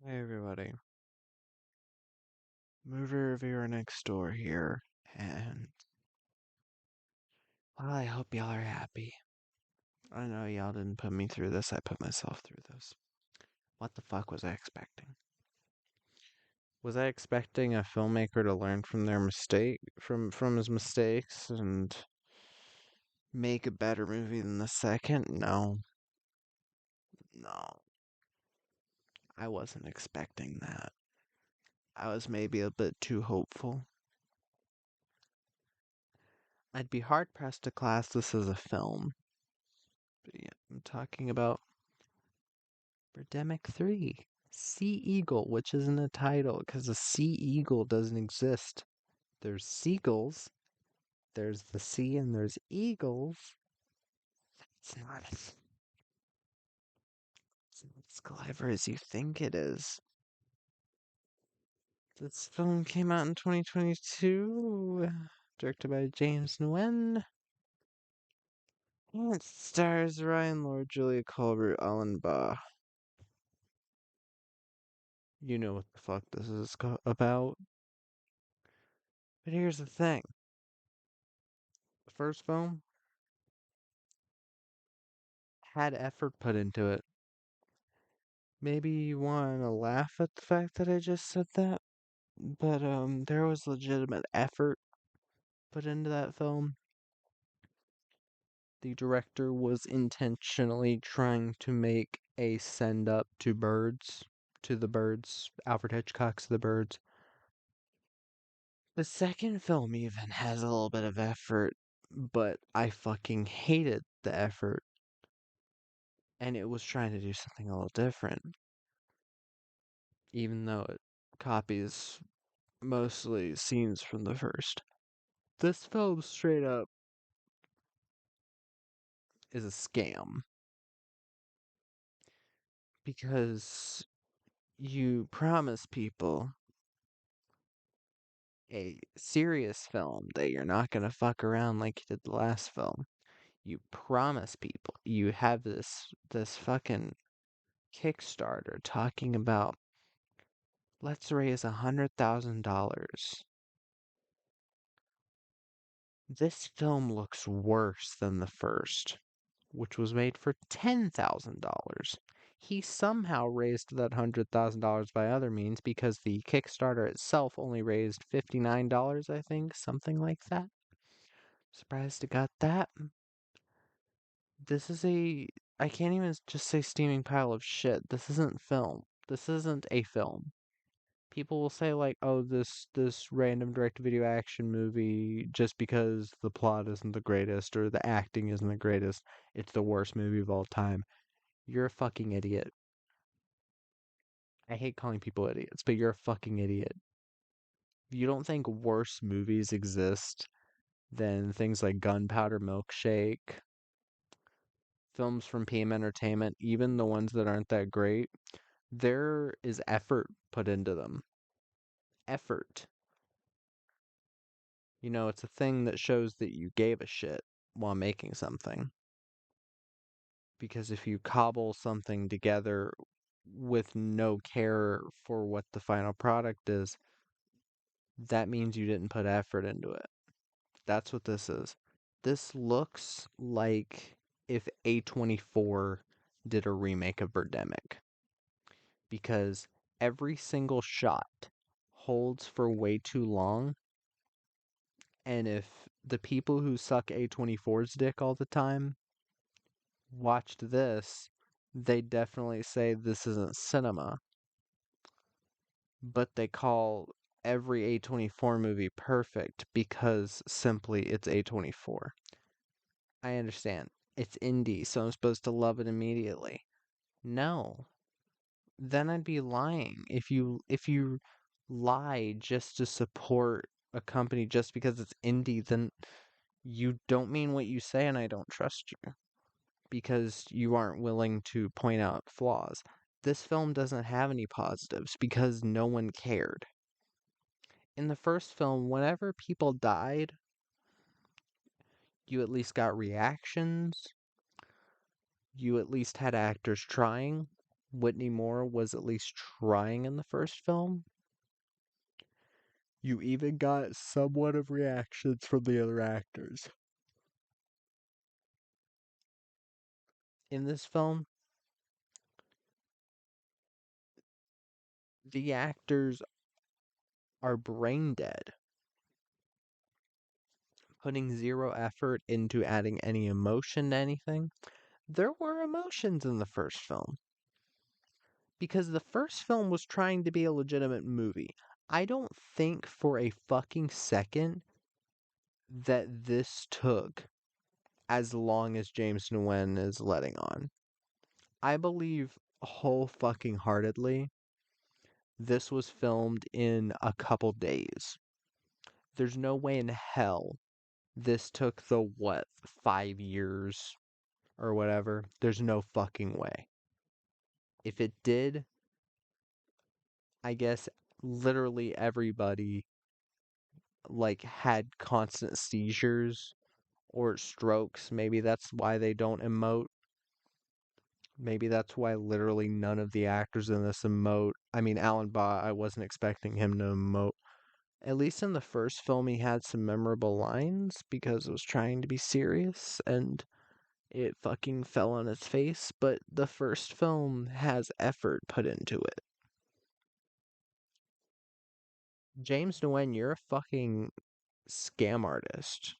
Hey everybody, movie reviewer next door here, and well, I hope y'all are happy. I know y'all didn't put me through this, I put myself through this. What the fuck was I expecting? Was I expecting a filmmaker to learn from their mistake, from his mistakes, and make a better movie than the second? No, no, I wasn't expecting that. I was maybe a bit too hopeful. I'd be hard pressed to class this as a film. But yeah, I'm talking about Birdemic 3. Sea Eagle, which isn't a title because a sea eagle doesn't exist. There's seagulls, there's the sea, and there's eagles. It's not as clever as you think it is. This film came out in 2022, directed by James Nguyen. And it stars Ryan Lord, Julia Colbert, Alan Baugh. You know what the fuck this is about. But here's the thing. The first film had effort put into it. Maybe you want to laugh at the fact that I just said that, but there was legitimate effort put into that film. The director was intentionally trying to make a send up to birds, to the birds, Alfred Hitchcock's The Birds. The second film even has a little bit of effort, but I fucking hated the effort, and it was trying to do something a little different, even though it copies mostly scenes from the first. This film straight up is a scam because you promise people a serious film that you're not going to fuck around like you did the last film. You promise people you have this fucking Kickstarter talking about let's raise $100,000. This film looks worse than the first, which was made for $10,000. He somehow raised that $100,000 by other means because the Kickstarter itself only raised $59, I think, something like that. Surprised it got that. This is I can't even just say steaming pile of shit. This isn't film. This isn't a film. People will say like, "Oh, this random direct-to-video action movie just because the plot isn't the greatest or the acting isn't the greatest, it's the worst movie of all time." You're a fucking idiot. I hate calling people idiots, but you're a fucking idiot. You don't think worse movies exist than things like Gunpowder Milkshake, films from PM Entertainment, even the ones that aren't that great? There is effort put into them. Effort. It's a thing that shows that you gave a shit while making something. Because if you cobble something together with no care for what the final product is, that means you didn't put effort into it. That's what this is. This looks like if A24 did a remake of Birdemic. Because every single shot holds for way too long. And if the people who suck A24's dick all the time watched this, they definitely say this isn't cinema. But they call every A24 movie perfect because simply it's A24. I understand. It's indie, so I'm supposed to love it immediately. No. Then I'd be lying. If you lie just to support a company just because it's indie, then you don't mean what you say and I don't trust you because you aren't willing to point out flaws. This film doesn't have any positives because no one cared. In the first film, whenever people died, you at least got reactions. You at least had actors trying. Whitney Moore was at least trying in the first film. You even got somewhat of reactions from the other actors. In this film, the actors are brain dead, putting zero effort into adding any emotion to anything. There were emotions in the first film because the first film was trying to be a legitimate movie. I don't think for a fucking second that this took as long as James Nguyen is letting on. I believe whole fucking heartedly this was filmed in a couple days. There's no way in hell this took the what, 5 years or whatever. There's no fucking way. If it did, I guess literally everybody like had constant seizures or strokes. Maybe that's why they don't emote. Maybe that's why literally none of the actors in this emote. I mean, Alan Baugh, I wasn't expecting him to emote. At least in the first film, he had some memorable lines because it was trying to be serious and it fucking fell on its face. But the first film has effort put into it. James Nguyen, you're a fucking scam artist.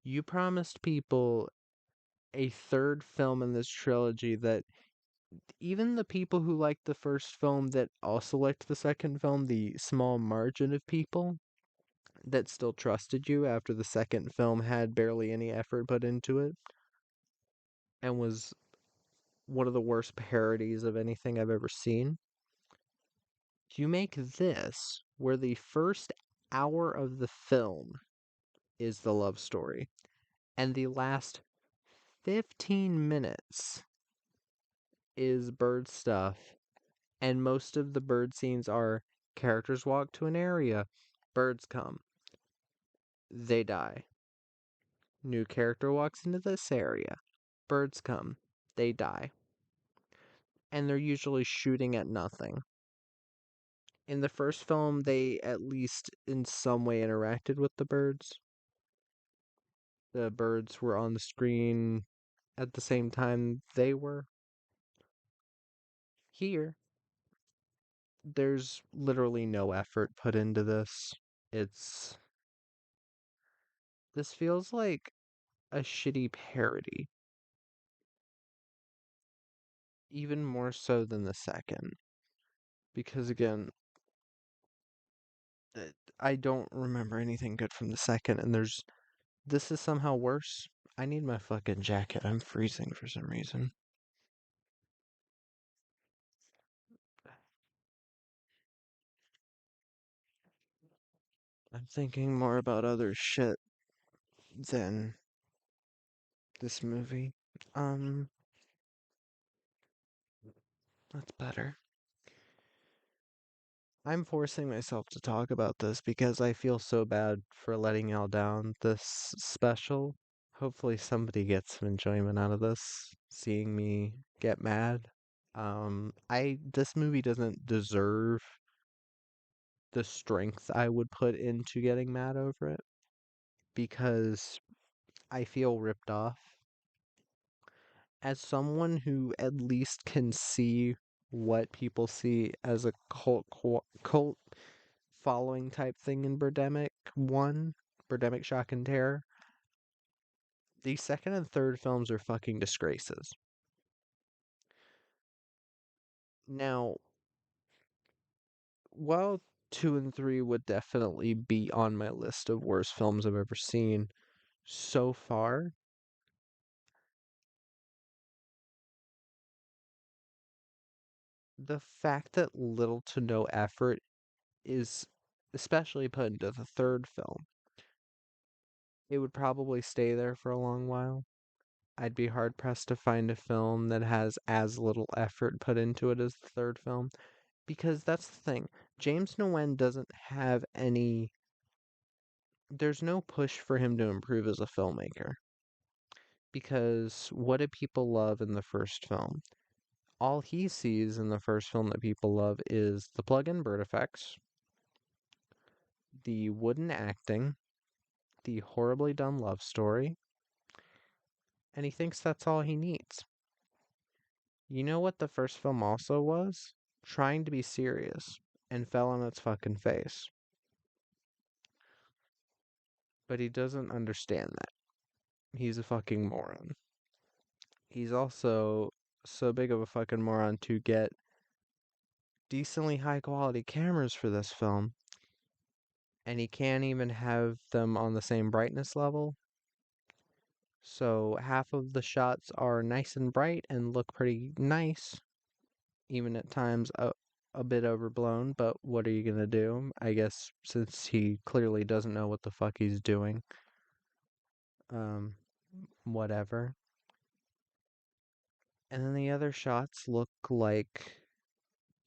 You promised people a third film in this trilogy that even the people who liked the first film that also liked the second film, the small margin of people that still trusted you after the second film had barely any effort put into it and was one of the worst parodies of anything I've ever seen. You make this where the first hour of the film is the love story and the last 15 minutes is bird stuff, and most of the bird scenes are characters walk to an area, birds come, they die. New character walks into this area, birds come, they die. And they're usually shooting at nothing. In the first film, they at least in some way interacted with the birds. The birds were on the screen at the same time they were. Here, there's literally no effort put into this. It's This feels like a shitty parody, even more so than the second. Because again, I don't remember anything good from the second, and this is somehow worse. I need my fucking jacket. I'm freezing for some reason. I'm thinking more about other shit than this movie. Um, that's better. I'm forcing myself to talk about this because I feel so bad for letting y'all down this special. Hopefully somebody gets some enjoyment out of this, seeing me get mad. This movie doesn't deserve the strength I would put into getting mad over it because I feel ripped off. As someone who at least can see what people see as a cult following type thing in Birdemic 1, Birdemic Shock and Terror, the second and third films are fucking disgraces. Now, while 2 and 3 would definitely be on my list of worst films I've ever seen so far, the fact that little to no effort is especially put into the third film, it would probably stay there for a long while. I'd be hard pressed to find a film that has as little effort put into it as the third film. Because that's the thing. James Nguyen doesn't have any. There's no push for him to improve as a filmmaker. Because what did people love in the first film? All he sees in the first film that people love is the plug-in bird effects, the wooden acting, the horribly done love story, and he thinks that's all he needs. You know what the first film also was? Trying to be serious and fell on its fucking face. But he doesn't understand that. He's a fucking moron. He's also so big of a fucking moron to get decently high quality cameras for this film, and he can't even have them on the same brightness level. So half of the shots are nice and bright and look pretty nice, even at times a bit overblown, but what are you gonna do? I guess since he clearly doesn't know what the fuck he's doing, um, whatever. And then the other shots look like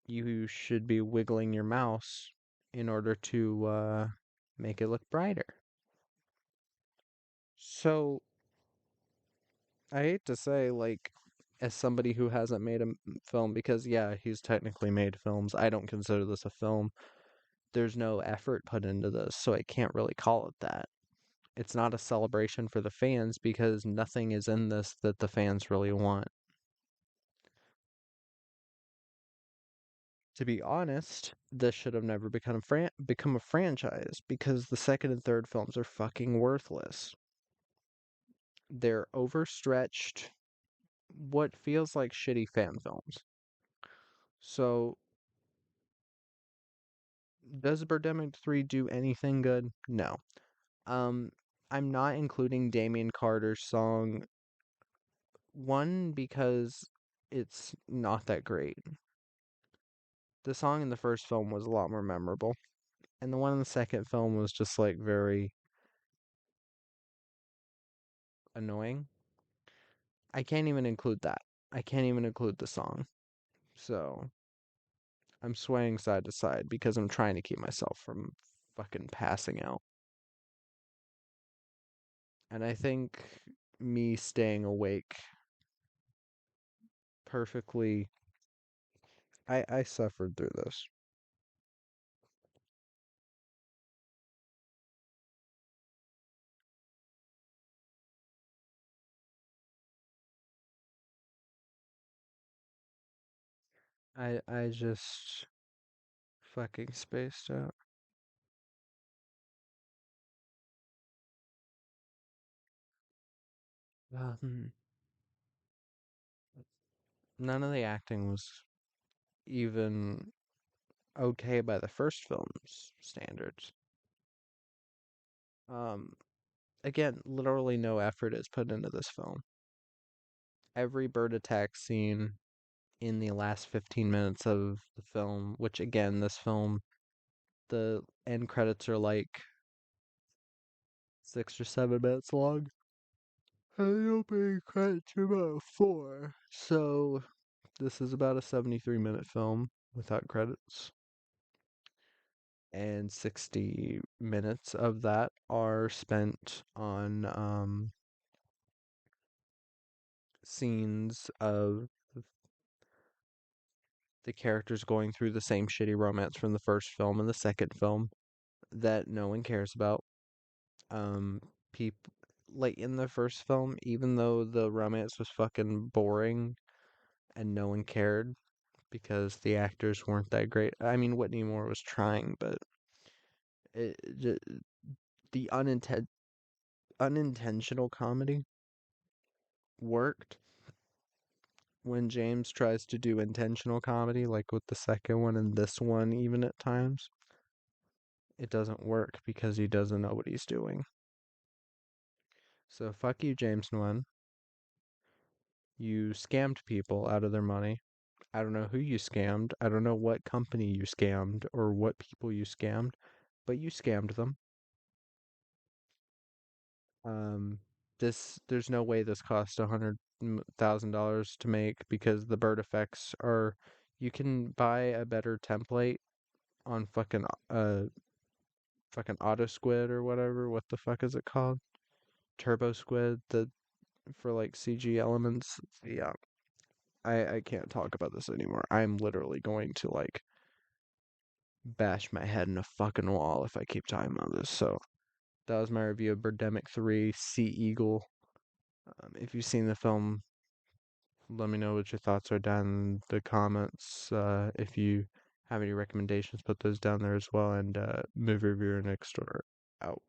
you should be wiggling your mouse in order to make it look brighter. So I hate to say, like, as somebody who hasn't made a film, because yeah, he's technically made films, I don't consider this a film. There's no effort put into this, so I can't really call it that. It's not a celebration for the fans because nothing is in this that the fans really want. To be honest, this should have never become a franchise because the second and third films are fucking worthless. They're overstretched, what feels like shitty fan films. So, does Birdemic 3 do anything good? No. Um, I'm not including Damien Carter's song, one, because it's not that great. The song in the first film was a lot more memorable, and the one in the second film was just like very annoying. I can't even include that. I can't even include the song. So I'm swaying side to side because I'm trying to keep myself from fucking passing out. And I think me staying awake perfectly, I suffered through this. I just fucking spaced out. Um, None of the acting was even okay by the first film's standards. Um, Again, literally no effort is put into this film. Every bird attack scene in the last 15 minutes of the film, which again, this film, the end credits are like 6 or 7 minutes long. And the opening credits are about 4. So this is about a 73-minute film without credits. And 60 minutes of that are spent on scenes of the characters going through the same shitty romance from the first film and the second film that no one cares about. People like in the first film, even though the romance was fucking boring and no one cared because the actors weren't that great. I mean, Whitney Moore was trying, but it, the unintentional comedy worked. When James tries to do intentional comedy, like with the second one and this one, even at times, it doesn't work because he doesn't know what he's doing. So fuck you, James Nguyen. You scammed people out of their money. I don't know who you scammed. I don't know what company you scammed or what people you scammed, but you scammed them. Um, there's no way this cost $100,000 to make because the bird effects are. You can buy a better template on fucking Auto Squid or whatever. What the fuck is it called? Turbo Squid. The For like CG elements. Yeah, I can't talk about this anymore. I'm literally going to like bash my head in a fucking wall if I keep talking about this. So that was my review of Birdemic 3 Sea Eagle. If you've seen the film, let me know what your thoughts are down in the comments. If you have any recommendations, put those down there as well. And movie reviewer next door out.